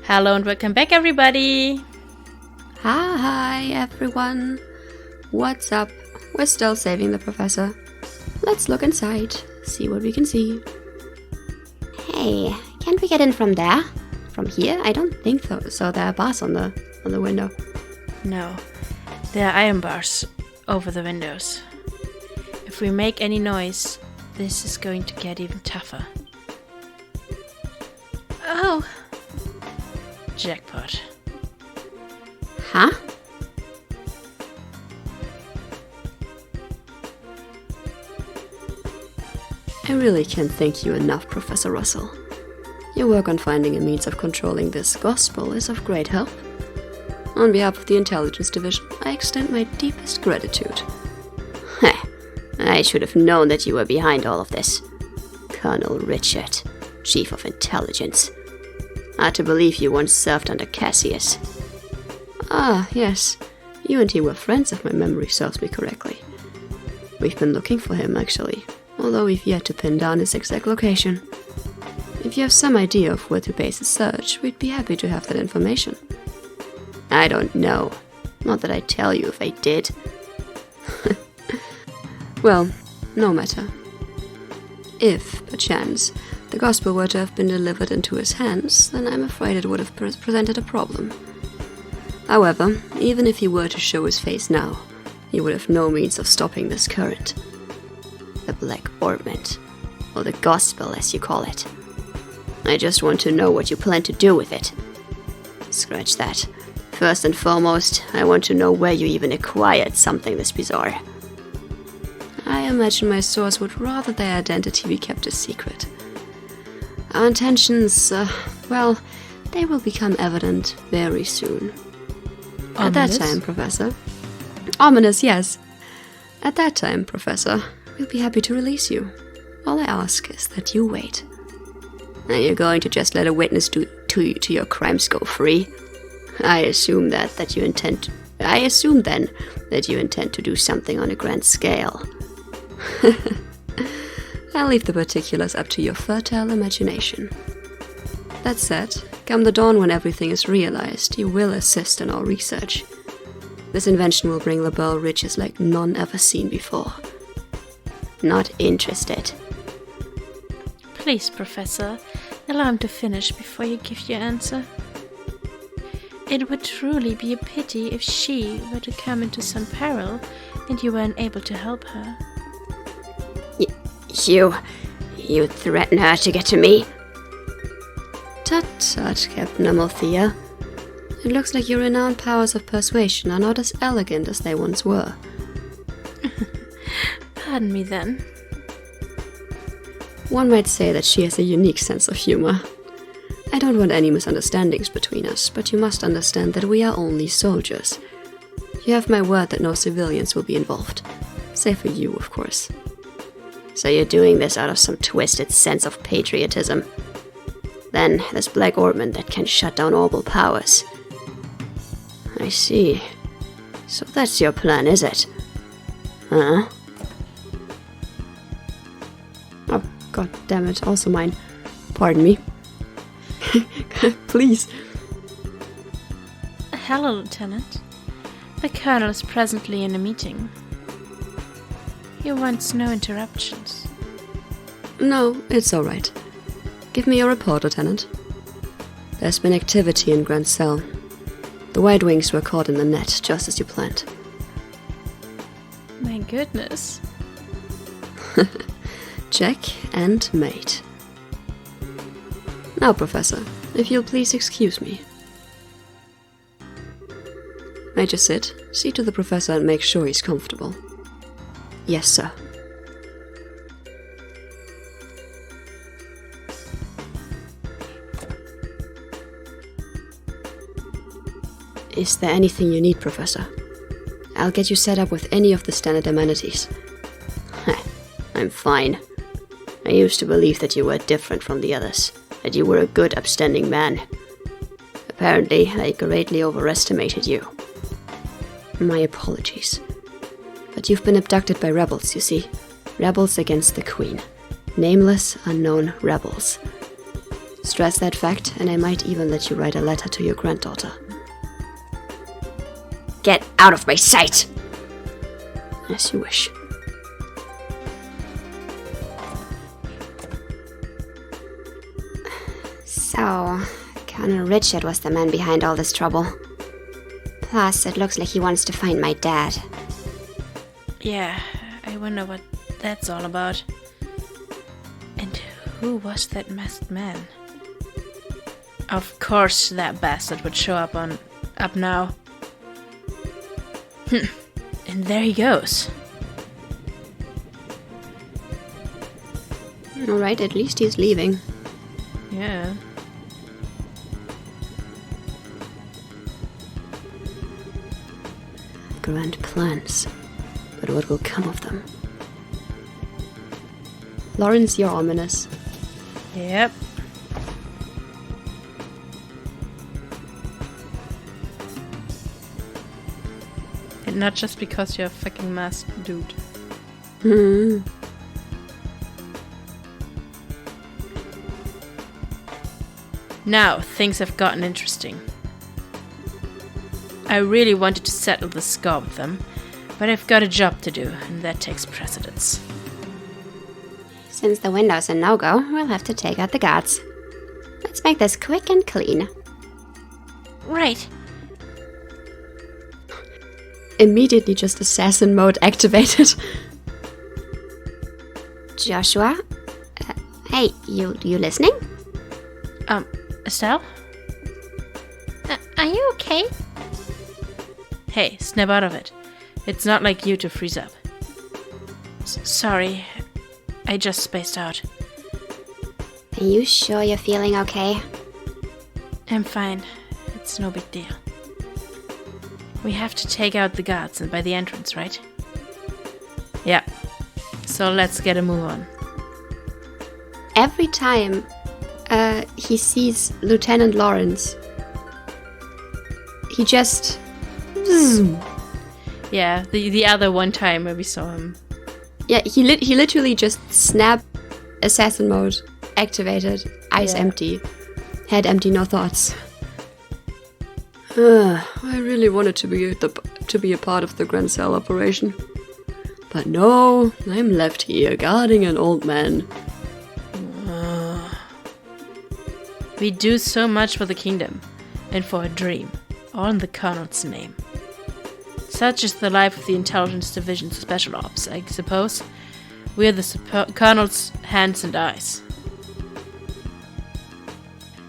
Hello and welcome back, everybody! Hi, everyone. What's up? We're still saving the professor. Let's look inside, see what we can see. Hey, can't we get in from there? From here? I don't think so. There are bars on the window. No, there are iron bars over the windows. If we make any noise, this is going to get even tougher. Oh! Jackpot. Huh? I really can't thank you enough, Professor Russell. Your work on finding a means of controlling this gospel is of great help. On behalf of the Intelligence Division, I extend my deepest gratitude. Heh, I should have known that you were behind all of this. Colonel Richard, Chief of Intelligence. Hard to believe you once served under Cassius. Ah, yes. You and he were friends if my memory serves me correctly. We've been looking for him, actually, although we've yet to pin down his exact location. If you have some idea of where to base a search, we'd be happy to have that information. I don't know. Not that I'd tell you if I did. Well, no matter. If, perchance, the gospel were to have been delivered into his hands, then I'm afraid it would have presented a problem. However, even if he were to show his face now, he would have no means of stopping this current. The Black Ornament, or the gospel as you call it. I just want to know what you plan to do with it. Scratch that. First and foremost, I want to know where you even acquired something this bizarre. I imagine my source would rather their identity be kept a secret. Our intentions, well, they will become evident very soon. Ominous? At that time, Professor. Ominous, yes. At that time, Professor, we'll be happy to release you. All I ask is that you wait. Are you going to just let a witness to your crimes go free? I assume then that you intend to do something on a grand scale. I'll leave the particulars up to your fertile imagination. That said, come the dawn when everything is realized, you will assist in our research. This invention will bring LaBelle riches like none ever seen before. Not interested. Please, Professor, allow him to finish before you give your answer. It would truly be a pity if she were to come into some peril and you were unable to help her. You threaten her to get to me? Tut tut, Captain Amalthea. It looks like your renowned powers of persuasion are not as elegant as they once were. Pardon me then. One might say that she has a unique sense of humor. I don't want any misunderstandings between us, but you must understand that we are only soldiers. You have my word that no civilians will be involved. Save for you, of course. So you're doing this out of some twisted sense of patriotism. Then, this Black Ornament that can shut down orbital powers. I see. So that's your plan, is it? Huh? Oh, god damn it, also mine. Pardon me. Please. Hello, Lieutenant. The Colonel is presently in a meeting. He wants no interruptions. No, it's alright. Give me your report, Lieutenant. There's been activity in Grand Cell. The White Wings were caught in the net, just as you planned. My goodness. Check and mate. Now, Professor, if you'll please excuse me. Major sit, see to the Professor and make sure he's comfortable. Yes, sir. Is there anything you need, Professor? I'll get you set up with any of the standard amenities. I'm fine. I used to believe that you were different from the others, that you were a good, upstanding man. Apparently, I greatly overestimated you. My apologies. But you've been abducted by rebels, you see. Rebels against the Queen. Nameless, unknown rebels. Stress that fact, and I might even let you write a letter to your granddaughter. Get out of my sight! As you wish. So, Colonel Richard was the man behind all this trouble. Plus, it looks like he wants to find my dad. Yeah, I wonder what that's all about. And who was that masked man? Of course that bastard would show up now. And there he goes. Alright, at least he's leaving. Yeah. Grand plans. But what will come of them? Lawrence, you're ominous. Yep. And not just because you're a fucking masked dude. Hmm. Now, things have gotten interesting. I really wanted to settle the score with them, but I've got a job to do, and that takes precedence. Since the window's a no-go, we'll have to take out the guards. Let's make this quick and clean. Right. Immediately just assassin mode activated. Joshua? Hey, you listening? Estelle? Are you okay? Hey, snap out of it. It's not like you to freeze up. Sorry, I just spaced out. Are you sure you're feeling okay? I'm fine. It's no big deal. We have to take out the guards by the entrance, right? Yeah. So let's get a move on. Every time he sees Lieutenant Lawrence, he just... Yeah, the other one time where we saw him. Yeah, he literally just snapped assassin mode, activated, eyes empty, head empty, no thoughts. I really wanted to be a part of the Grand Cell operation. But no, I'm left here guarding an old man. We do so much for the kingdom, and for a dream, all in the Colonel's name. Such is the life of the Intelligence Division's Special Ops, I suppose. We are the Colonel's hands and eyes.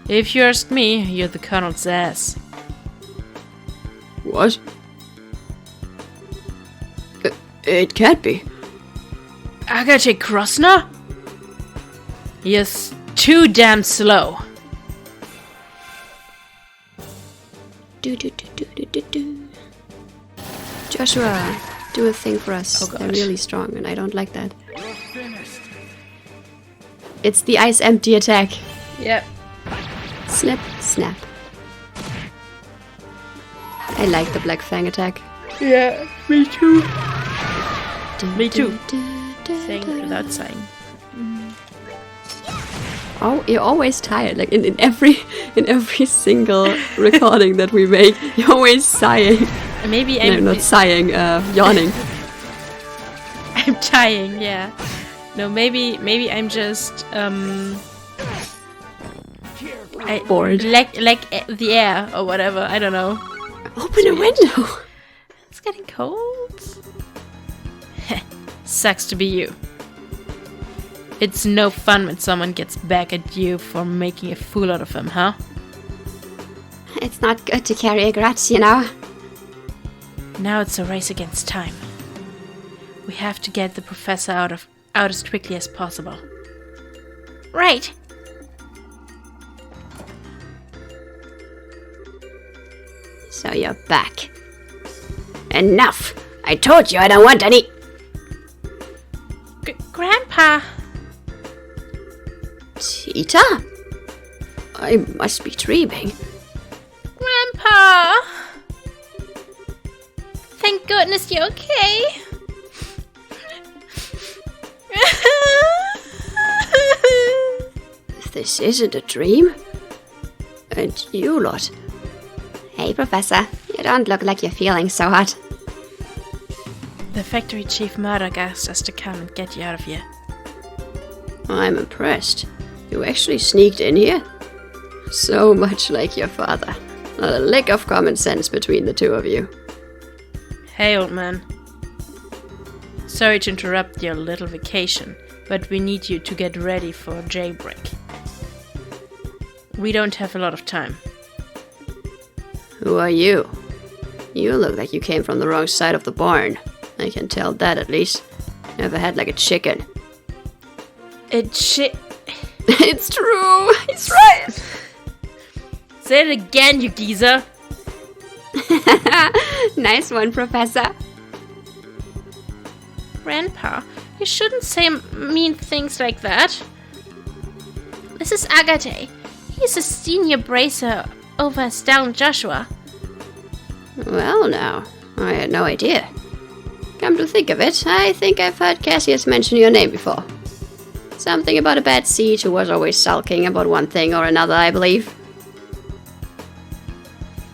If you ask me, you're the Colonel's ass. What? It can't be. Agate Krosner? You're too damn slow. Joshua, do a thing for us. Oh, They're really strong, and I don't like that. It's the ice empty attack. Yep. Snip, snap. I like the Black Fang attack. Yeah, me too. Me too. Saying it without sighing. Oh, you're always tired. Like in every single recording that we make, you're always sighing. Maybe No, not sighing, yawning. I'm dying, yeah. No, maybe I'm just Bored. like the air or whatever. I don't know. Open a window. It's getting cold. Sucks to be you. It's no fun when someone gets back at you for making a fool out of him, huh? It's not good to carry a grudge, you know. Now it's a race against time. We have to get the professor out as quickly as possible. Right. So you're back. Enough! I told you I don't want any... Grandpa! Tita? I must be dreaming. Grandpa! Thank goodness you're okay. This isn't a dream. And you lot. Hey, Professor. You don't look like you're feeling so hot. The factory chief Murdoch asked us to come and get you out of here. I'm impressed. You actually sneaked in here? So much like your father. Not a lick of common sense between the two of you. Hey, old man. Sorry to interrupt your little vacation, but we need you to get ready for jailbreak. We don't have a lot of time. Who are you? You look like you came from the wrong side of the barn. I can tell that at least. You have a head like a chicken. It's true! He's right! Say it again, you geezer! Nice one, Professor. Grandpa, you shouldn't say mean things like that. This is Agate. He's a senior bracer over Estelle and Joshua. Well now, I had no idea. Come to think of it, I think I've heard Cassius mention your name before. Something about a bad siege who was always sulking about one thing or another, I believe.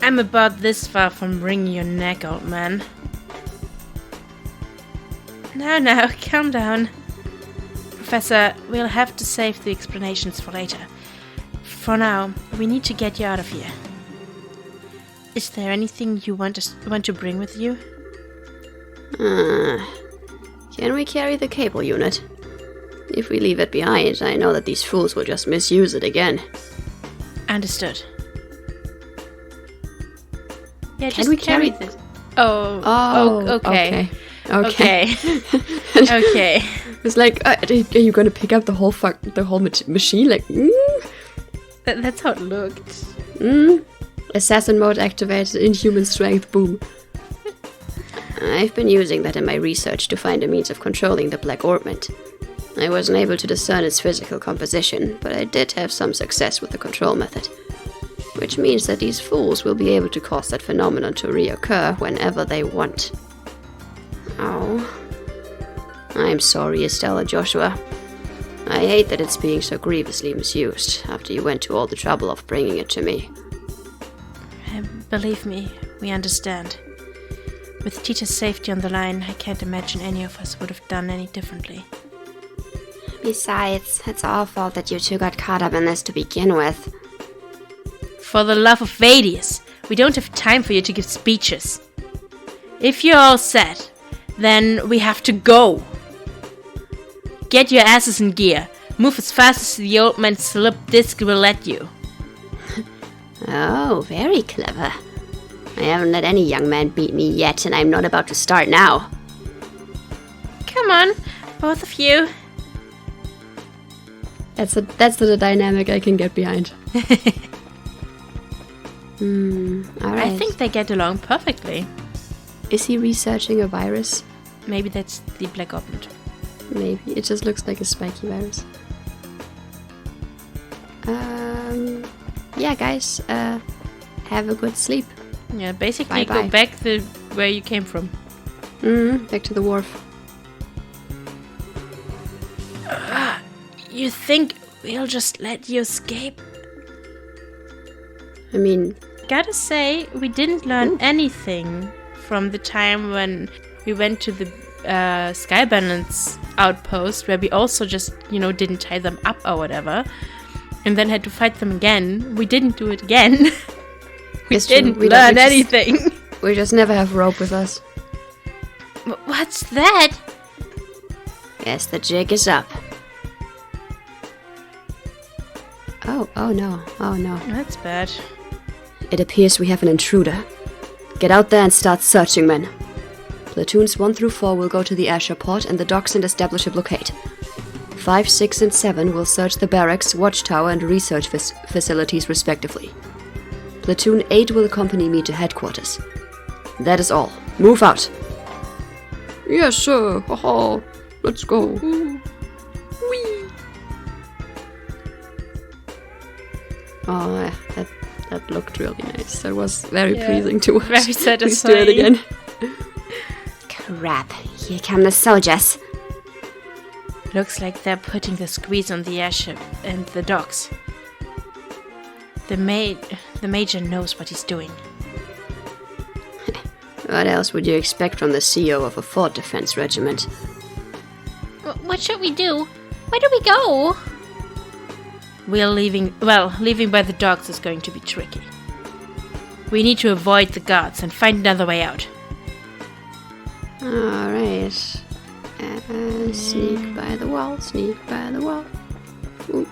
I'm about this far from wringing your neck, old man. Now, calm down. Professor, we'll have to save the explanations for later. For now, we need to get you out of here. Is there anything you want to bring with you? Can we carry the cable unit? If we leave it behind, I know that these fools will just misuse it again. Understood. Yeah, Can we carry this? Oh, okay. Okay. Okay. It's like, are you gonna pick up the whole machine? Like, That's how it looked. Assassin mode activated, inhuman strength, boom. I've been using that in my research to find a means of controlling the black orbment. I wasn't able to discern its physical composition, but I did have some success with the control method. Which means that these fools will be able to cause that phenomenon to reoccur whenever they want. Oh. I'm sorry, Estelle and Joshua. I hate that it's being so grievously misused after you went to all the trouble of bringing it to me. Believe me, we understand. With Tita's safety on the line, I can't imagine any of us would have done any differently. Besides, it's our fault that you two got caught up in this to begin with. For the love of Vadius, we don't have time for you to give speeches. If you're all set, then we have to go. Get your asses in gear. Move as fast as the old man's slip disc will let you. Oh, very clever. I haven't let any young man beat me yet, and I'm not about to start now. Come on, both of you. That's the dynamic I can get behind. Alright. I think they get along perfectly. Is he researching a virus? Maybe that's the Black Orbit. Maybe. It just looks like a spiky virus. Yeah, guys. Have a good sleep. Yeah, basically Bye-bye. go back where you came from. Back to the wharf. You think we'll just let you escape? I mean... Gotta say, we didn't learn anything from the time when we went to the Sky Balance outpost, where we also just, didn't tie them up or whatever, and then had to fight them again. We didn't do it again. We didn't learn anything. We just never have rope with us. What's that? Guess the jig is up. Oh no. That's bad. It appears we have an intruder. Get out there and start searching, men. Platoons 1 through 4 will go to the Asher port and the docks and establish a blockade. 5, 6, and 7 will search the barracks, watchtower, and research facilities respectively. Platoon 8 will accompany me to headquarters. That is all. Move out. Yes, sir. Haha. Let's go. Whee. Oh, that looked really nice. That was very pleasing to watch. Very satisfying. Please do it again. Crap, here come the soldiers. Looks like they're putting the squeeze on the airship and the docks. The Major knows what he's doing. What else would you expect from the CEO of a fort defense regiment? What should we do? Where do we go? We're leaving... Well, leaving by the docks is going to be tricky. We need to avoid the guards and find another way out. Alright. Sneak by the wall, sneak by the wall. Ooh.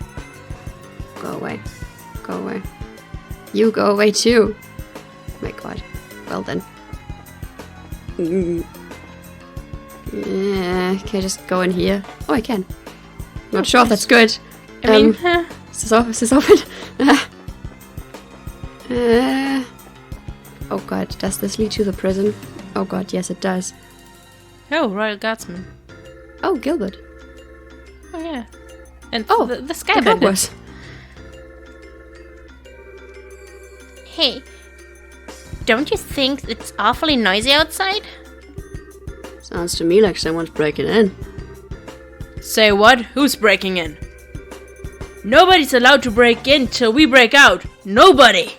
Go away. Go away. You go away too. Oh my god. Well then. Yeah, can I just go in here? Oh, I can. Not sure if that's good. I mean, is this open? Oh god, does this lead to the prison? Oh god, yes it does. Oh, Royal Guardsman. Oh, Gilbert. Oh, yeah. And Oh, the Sky the Bandit. Cowboys. Hey, don't you think it's awfully noisy outside? Sounds to me like someone's breaking in. Say what? Who's breaking in? Nobody's allowed to break in till we break out. Nobody!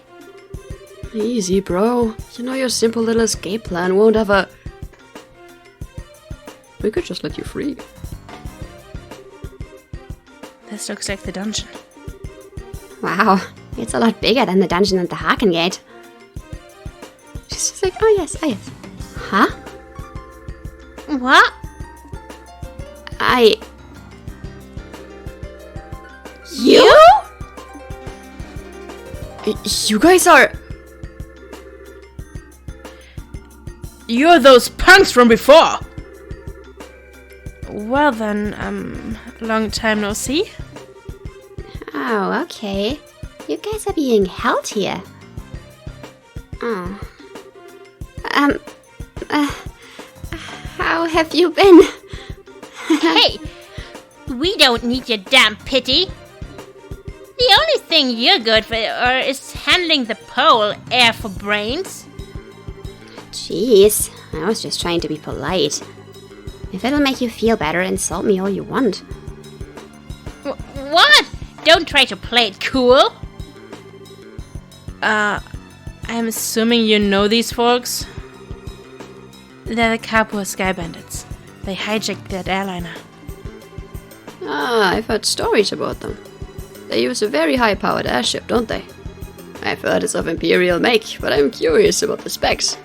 Easy, bro. You know your simple little escape plan won't ever... We could just let you free. This looks like the dungeon. Wow, it's a lot bigger than the dungeon at the Harken Gate. She's just like, oh yes, oh yes. Huh? What? You? You guys are... You're those punks from before! Well then, long time no see. Oh, okay. You guys are being held here. Oh. How have you been? Hey! We don't need your damn pity! The only thing you're good for is handling the pole, air for brains. Jeez, I was just trying to be polite. If it'll make you feel better, insult me all you want. What? Don't try to play it cool. I'm assuming you know these folks? They're the Capua Sky Bandits. They hijacked that airliner. Ah, I've heard stories about them. They use a very high-powered airship, don't they? I've heard it's of Imperial make, but I'm curious about the specs.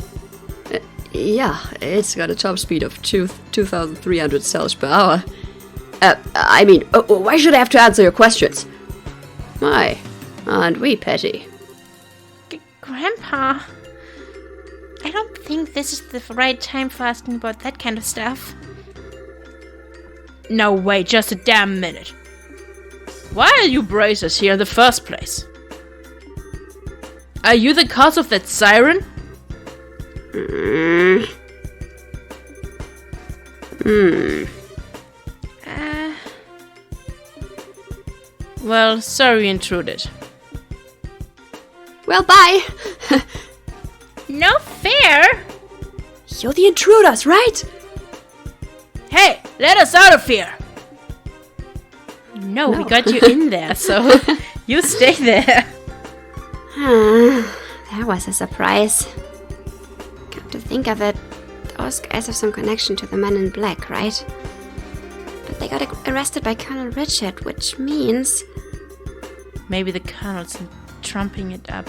Yeah, it's got a top speed of 2,300 cells per hour. Why should I have to answer your questions? My, aren't we petty? Grandpa, I don't think this is the right time for asking about that kind of stuff. No, wait, just a damn minute. Why are you bracers here in the first place? Are you the cause of that siren? Well, sorry we intruded. Well, bye! No fair! You're the intruders, right? Hey, let us out of here! No, we got you in there, so you stay there. That was a surprise. Come to think of it, those guys have some connection to the men in black, right? But they got arrested by Colonel Richard, which means... Maybe the Colonel's trumping it up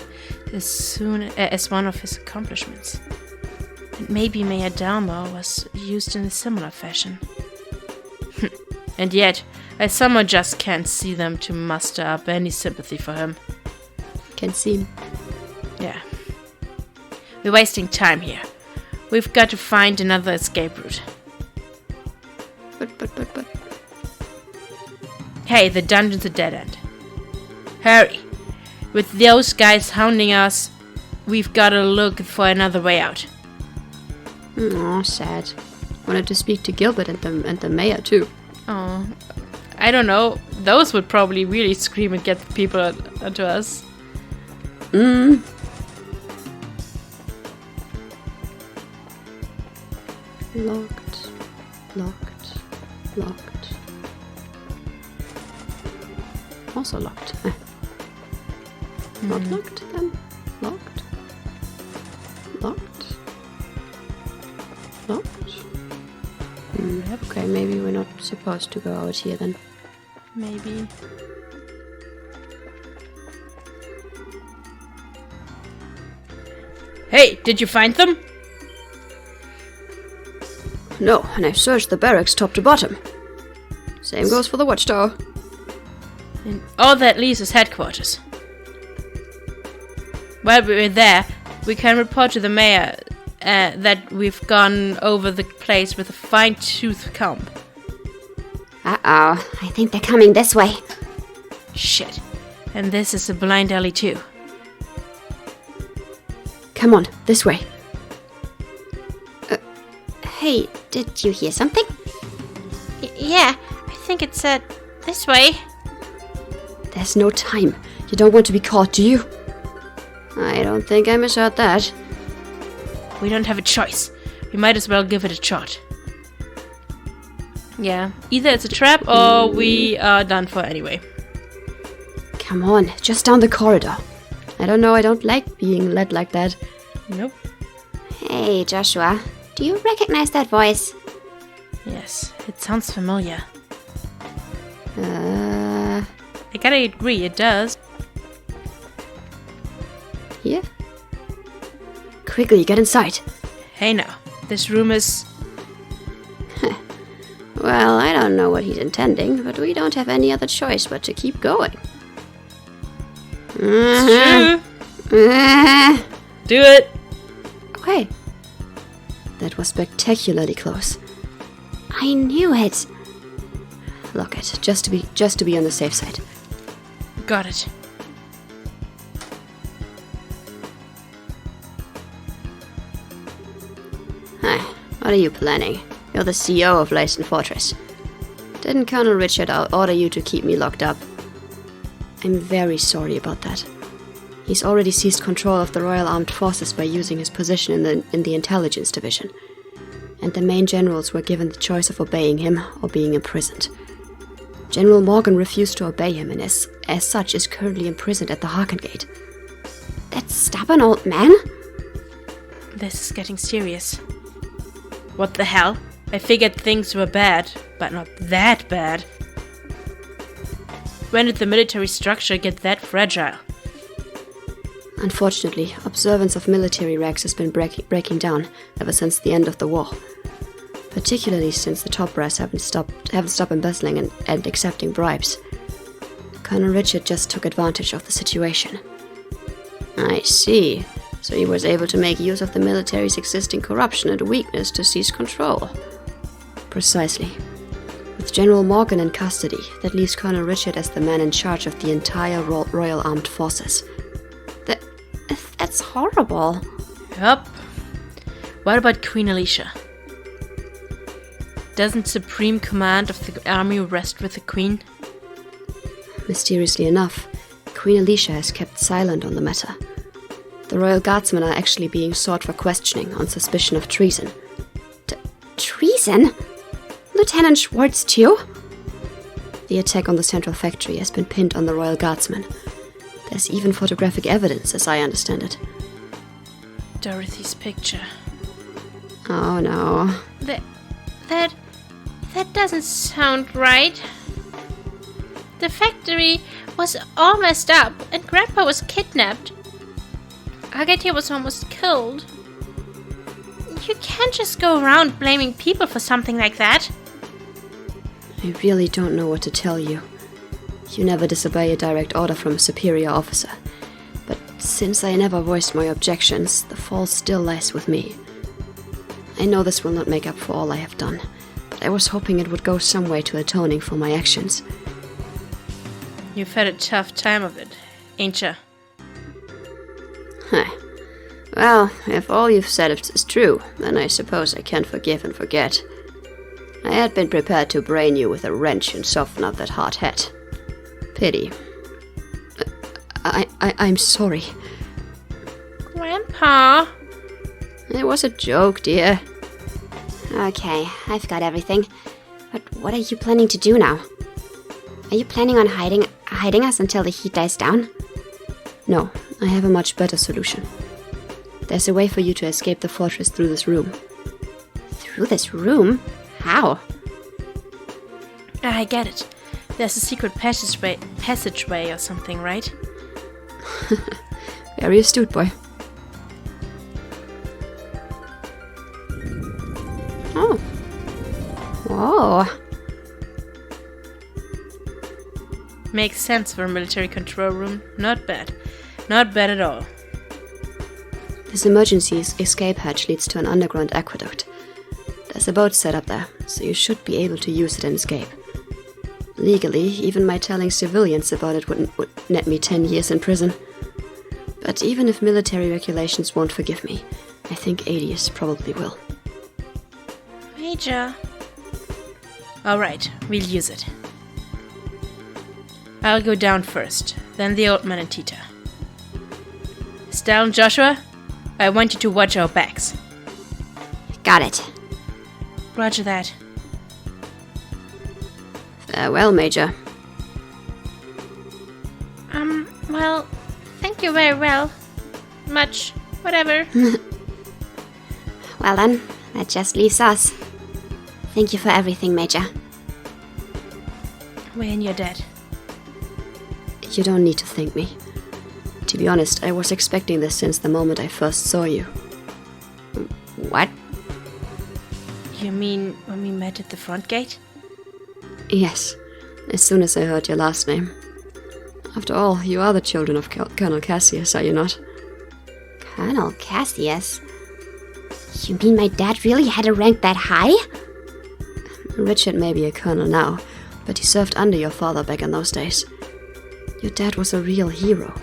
as soon as one of his accomplishments. And maybe Mayor Dalmor was used in a similar fashion. And yet, I somehow just can't see them to muster up any sympathy for him. Can seem. Yeah. We're wasting time here. We've got to find another escape route. But. Hey, the dungeon's a dead end. Hurry. With those guys hounding us, we've got to look for another way out. Aw, sad. Wanted to speak to Gilbert and the mayor too. Oh, I don't know. Those would probably really scream and get the people onto us. Locked. Also locked. Not locked, then. Locked. Locked. Locked. Okay, maybe we're not supposed to go out here then. Maybe. Hey, did you find them? No, and I've searched the barracks top to bottom. Same goes for the watchtower. And all that leaves is headquarters. While we're there, we can report to the mayor that we've gone over the place with a fine-tooth comb. Uh-oh. I think they're coming this way. Shit. And this is a blind alley too. Come on, this way. Hey, did you hear something? Yeah, I think it said this way. There's no time. You don't want to be caught, do you? I don't think I misheard that. We don't have a choice. We might as well give it a shot. Yeah, either it's a trap or we are done for anyway. Come on, just down the corridor. I don't know, I don't like being led like that. Nope. Hey, Joshua. Do you recognize that voice? Yes, it sounds familiar. Uh... I gotta agree, it does. Here? Quickly, get inside. Hey now, this room is... Well, I don't know what he's intending, but we don't have any other choice but to keep going. True. Do it. Okay. That was spectacularly close. I knew it. Lock it, just to be on the safe side. Got it. Hi, what are you planning? You're the CEO of Leiston Fortress. Didn't Colonel Richard order you to keep me locked up? I'm very sorry about that. He's already seized control of the Royal Armed Forces by using his position in the Intelligence Division. And the main generals were given the choice of obeying him or being imprisoned. General Morgan refused to obey him and as such is currently imprisoned at the Harken Gate. That stubborn old man? This is getting serious. What the hell? I figured things were bad, but not that bad. When did the military structure get that fragile? Unfortunately, observance of military ranks has been breaking down ever since the end of the war. Particularly since the top brass haven't stopped embezzling and accepting bribes. Colonel Richard just took advantage of the situation. I see. So he was able to make use of the military's existing corruption and weakness to seize control. Precisely. With General Morgan in custody, that leaves Colonel Richard as the man in charge of the entire Royal Armed Forces. That's horrible. Yup. What about Queen Alicia? Doesn't supreme command of the army rest with the Queen? Mysteriously enough, Queen Alicia has kept silent on the matter. The Royal Guardsmen are actually being sought for questioning on suspicion of treason. Treason? Lieutenant Schwartz too? The attack on the Central Factory has been pinned on the Royal Guardsmen. There's even photographic evidence, as I understand it. Dorothy's picture. Oh no. That doesn't sound right. The factory was all messed up, and Grandpa was kidnapped. Agatha was almost killed. You can't just go around blaming people for something like that. I really don't know what to tell you. You never disobey a direct order from a superior officer. But since I never voiced my objections, the fault still lies with me. I know this will not make up for all I have done, but I was hoping it would go some way to atoning for my actions. You've had a tough time of it, ain't ya? Well, if all you've said is true, then I suppose I can forgive and forget. I had been prepared to brain you with a wrench and soften up that hard head. Pity. I'm sorry. Grandpa! It was a joke, dear. Okay, I've got everything. But what are you planning to do now? Are you planning on hiding hiding us until the heat dies down? No, I have a much better solution. There's a way for you to escape the fortress through this room. Through this room? How? I get it. There's a secret passageway or something, right? Very astute, boy. Oh. Whoa. Makes sense for a military control room. Not bad. Not bad at all. This emergency escape hatch leads to an underground aqueduct. There's a boat set up there, so you should be able to use it and escape. Legally, even my telling civilians about it would net me 10 years in prison. But even if military regulations won't forgive me, I think Adius probably will. Major. Alright, we'll use it. I'll go down first, then the old man and Tita. Estelle and Joshua, I want you to watch our backs. Got it. Roger that. Farewell, Major. Well, thank you very well. Much, whatever. Well then, that just leaves us. Thank you for everything, Major. When you're dead. You don't need to thank me. To be honest, I was expecting this since the moment I first saw you. What? You mean when we met at the front gate? Yes, as soon as I heard your last name. After all, you are the children of Colonel Cassius, are you not? Colonel Cassius? You mean my dad really had a rank that high? Richard may be a colonel now, but he served under your father back in those days. Your dad was a real hero.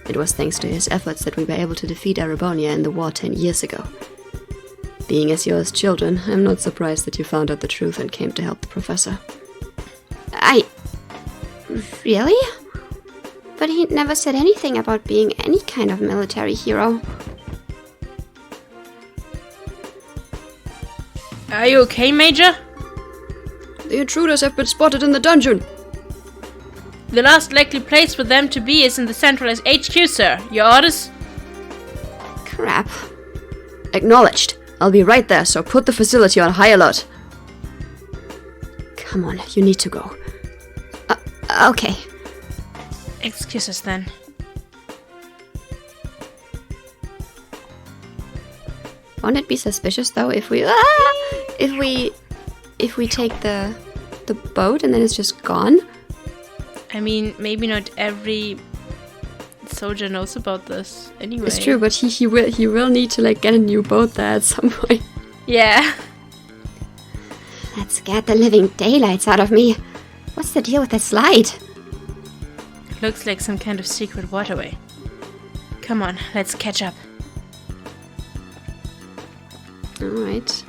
It was thanks to his efforts that we were able to defeat Erebonia in the war 10 years ago. Being as yours children, I'm not surprised that you found out the truth and came to help the professor. Really? But he never said anything about being any kind of military hero. Are you okay, Major? The intruders have been spotted in the dungeon. The last likely place for them to be is in the centralized HQ, sir. Your orders? Crap. Acknowledged. I'll be right there, so put the facility on high alert. Come on, you need to go. Okay. Excuse us then. Won't it be suspicious though if we take the boat and then it's just gone? I mean, maybe not every soldier knows about this anyway. It's true, but he will need to get a new boat there at some point. Yeah. That scared the living daylights out of me. What's the deal with the slide? Looks like some kind of secret waterway. Come on, let's catch up. Alright.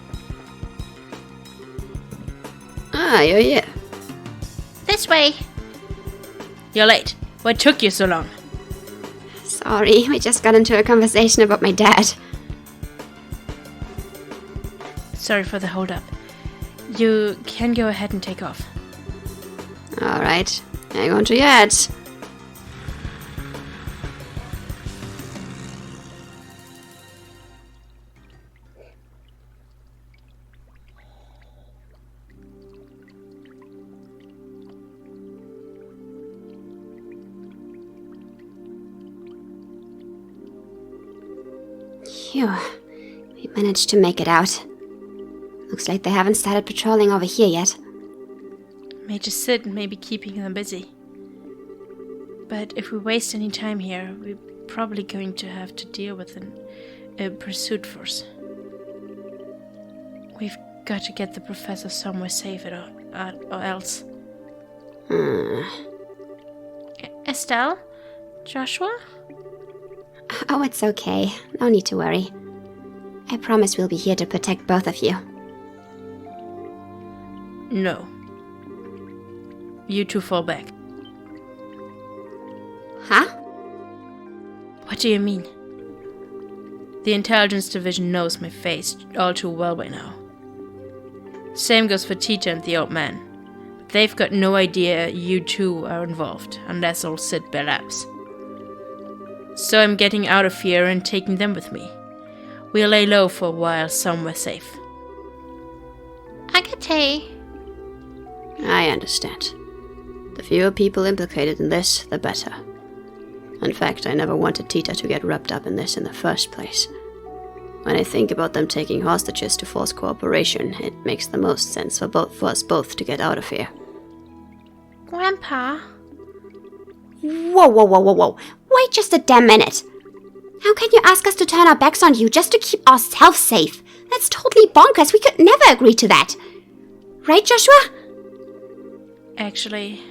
Ah, you're here. This way. You're late. What took you so long? Sorry, we just got into a conversation about my dad. Sorry for the hold-up. You can go ahead and take off. Alright, hang on to your hats. Phew. We managed to make it out. Looks like they haven't started patrolling over here yet. Major Sid may be keeping them busy. But if we waste any time here, we're probably going to have to deal with a pursuit force. We've got to get the professor somewhere safe or else. Estelle? Joshua? Oh, it's okay. No need to worry. I promise we'll be here to protect both of you. No. You two fall back. Huh? What do you mean? The intelligence division knows my face all too well by now. Same goes for Tita and the old man. They've got no idea you two are involved, unless I'll sit bare laps. So I'm getting out of here and taking them with me. We'll lay low for a while somewhere safe. Agate. I understand. The fewer people implicated in this, the better. In fact, I never wanted Tita to get wrapped up in this in the first place. When I think about them taking hostages to force cooperation, it makes the most sense for us both to get out of here. Grandpa? Whoa. Wait just a damn minute. How can you ask us to turn our backs on you just to keep ourselves safe? That's totally bonkers. We could never agree to that. Right, Joshua? Actually,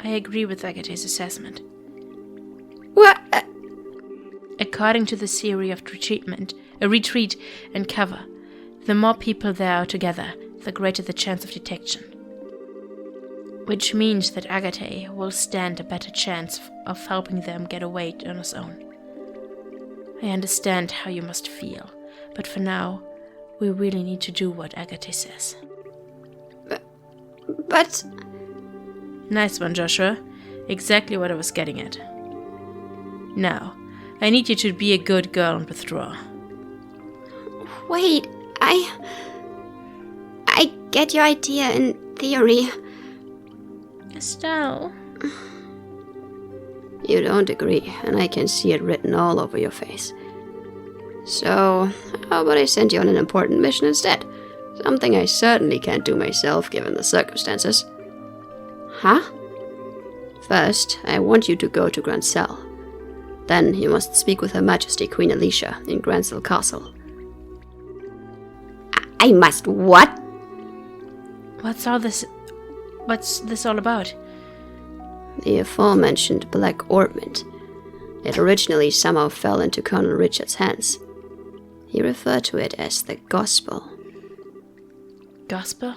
I agree with Agate's assessment. What? According to the theory of retreat and cover, the more people there are together, the greater the chance of detection. Which means that Agate will stand a better chance of helping them get away on his own. I understand how you must feel, but for now, we really need to do what Agate says. But... Nice one, Joshua. Exactly what I was getting at. Now, I need you to be a good girl and withdraw. Wait, I get your idea in theory. Estelle. You don't agree, and I can see it written all over your face. So, how about I send you on an important mission instead? Something I certainly can't do myself, given the circumstances. Huh? First, I want you to go to Grancel. Then you must speak with Her Majesty Queen Alicia in Grancel Castle. I must what? What's this all about? The aforementioned Black Ornament. It originally somehow fell into Colonel Richard's hands. He referred to it as the Gospel. Gospel?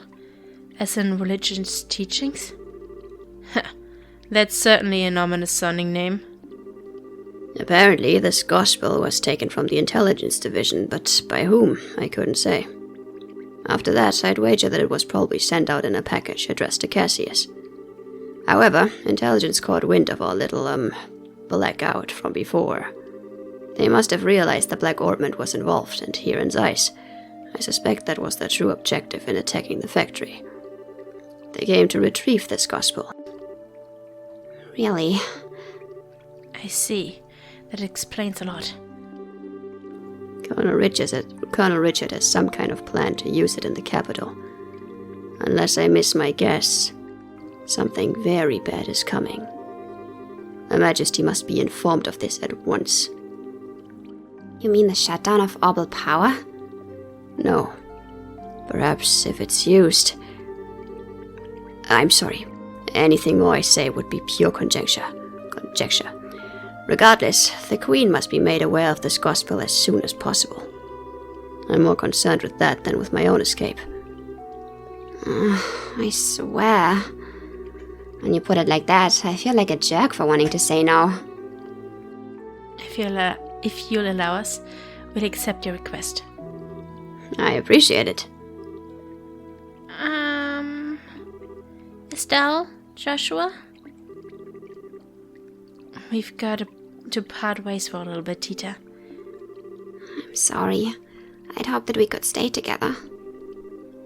As in religion's teachings? That's certainly an ominous sounding name. Apparently, this Gospel was taken from the Intelligence Division, but by whom, I couldn't say. After that, I'd wager that it was probably sent out in a package addressed to Cassius. However, Intelligence caught wind of our little, blackout from before. They must have realized the Black Ornament was involved, and here in Zeiss, I suspect that was their true objective in attacking the factory. They came to retrieve this Gospel. Really? I see. That explains a lot. Colonel Richard has some kind of plan to use it in the capital. Unless I miss my guess, something very bad is coming. Her Majesty must be informed of this at once. You mean the shutdown of Orbital power? No. Perhaps if it's used... I'm sorry. Anything more I say would be pure conjecture. Regardless, the Queen must be made aware of this Gospel as soon as possible. I'm more concerned with that than with my own escape. I swear. When you put it like that, I feel like a jerk for wanting to say no. If you'll allow us, we'll accept your request. I appreciate it. Estelle? Joshua? We've got to part ways for a little bit, Tita. I'm sorry. I'd hoped that we could stay together.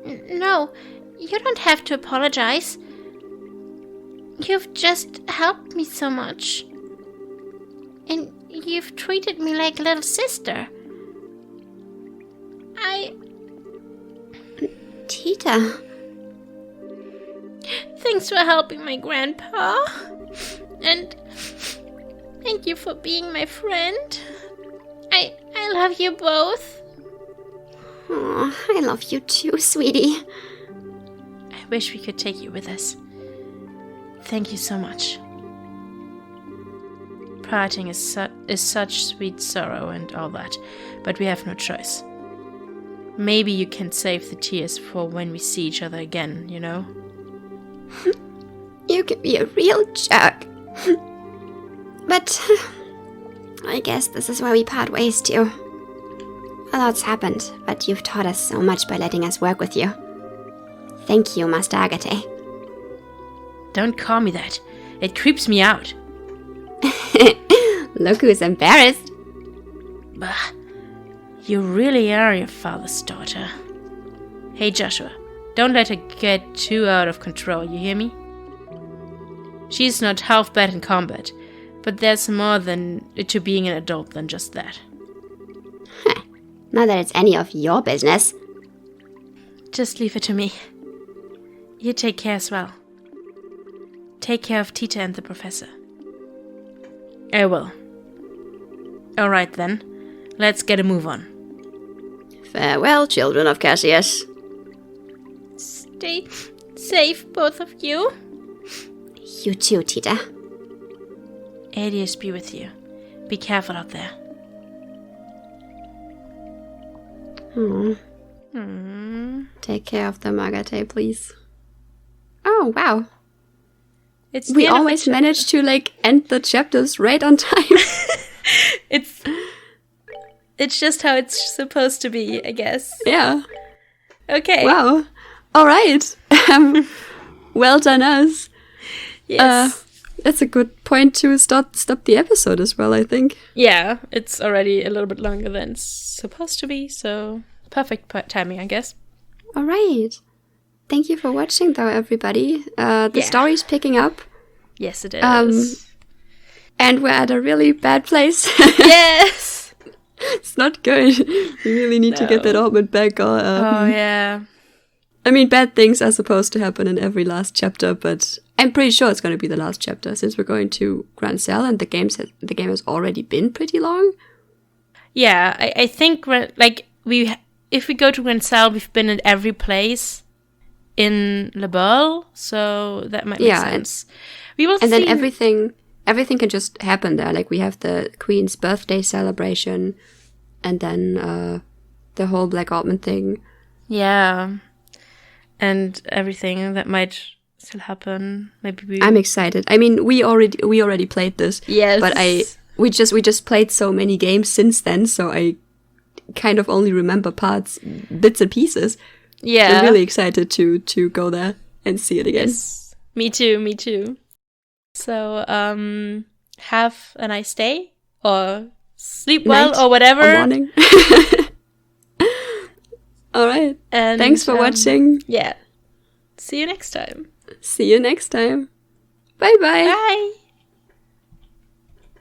No, you don't have to apologize. You've just helped me so much. And you've treated me like a little sister. Tita. Thanks for helping my grandpa. And thank you for being my friend. I love you both. Aw, I love you too, sweetie. I wish we could take you with us. Thank you so much. Parting is such sweet sorrow and all that, but we have no choice. Maybe you can save the tears for when we see each other again, you know? You can be a real jerk. But I guess this is where we part ways too. A lot's happened, but you've taught us so much by letting us work with you. Thank you, Master Agate. Don't call me that. It creeps me out. Look who's embarrassed. Bah. You really are your father's daughter. Hey, Joshua. Don't let her get too out of control, you hear me? She's not half bad in combat, but there's more to being an adult than just that. Not that it's any of your business. Just leave it to me. You take care as well. Take care of Tita and the professor. I will. Alright then, let's get a move on. Farewell, children of Cassius. Stay safe, both of you. You too, Tita. Adios be with you. Be careful out there. Take care of them, Agatha, please. Oh, wow. It's We always manage to, end the chapters right on time. It's just how it's supposed to be, I guess. Yeah. Okay. Wow. All right. Well done, us. Yes. That's a good point to stop the episode as well, I think. Yeah, it's already a little bit longer than it's supposed to be, so perfect timing, I guess. All right. Thank you for watching, though, everybody. The story's picking up. Yes, it is. And we're at a really bad place. Yes! It's not good. We really need to get that ornament back. Oh, yeah. I mean, bad things are supposed to happen in every last chapter, but I'm pretty sure it's going to be the last chapter since we're going to Grand Cell and the game has already been pretty long. Yeah, I think if we go to Grand Cell, we've been in every place in Le Bourg, so that might make sense. We will see. And then everything can just happen there. Like we have the Queen's birthday celebration, and then the whole Black Orpiment thing. Yeah. And everything that might still happen. I'm excited. I mean, we already played this. Yes. But we just played so many games since then, so I kind of only remember bits and pieces. Yeah. I'm really excited to go there and see it again. Yes. Me too. So, have a nice day or sleep well or whatever. Or morning. All right. And thanks for watching. Yeah. See you next time. See you next time. Bye-bye. Bye.